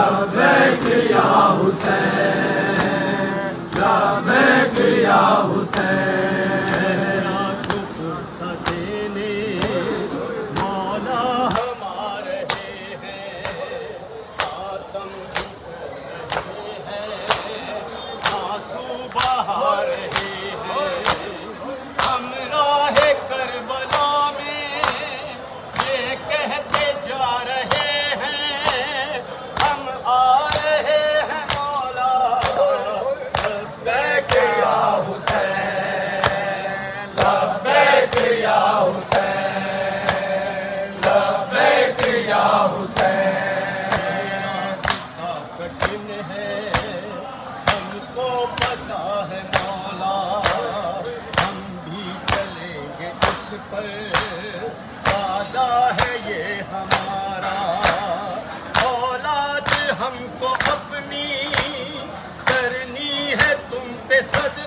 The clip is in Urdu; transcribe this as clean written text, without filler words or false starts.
لبیک یا حسین، لبیک یا حسین، دینے مولا ہمارے ہیں، خاتم رہے ہیں، آنسو بہا رہے ہیں، ہم راہ کربلا میں یہ کہتے جا رہے ہیں، ہم آ رہے ہیں مولا لبیک یا حسین، لبیک یا حسین، لبیک یا حسین، راستہ کٹھن ہے ہم کو پتا ہے مولا، ہم بھی چلیں گے اس پر، وعدہ ہے یہ ہمارا، اولاد ہم کو اپنی کرنی ہے تم پہ صدقہ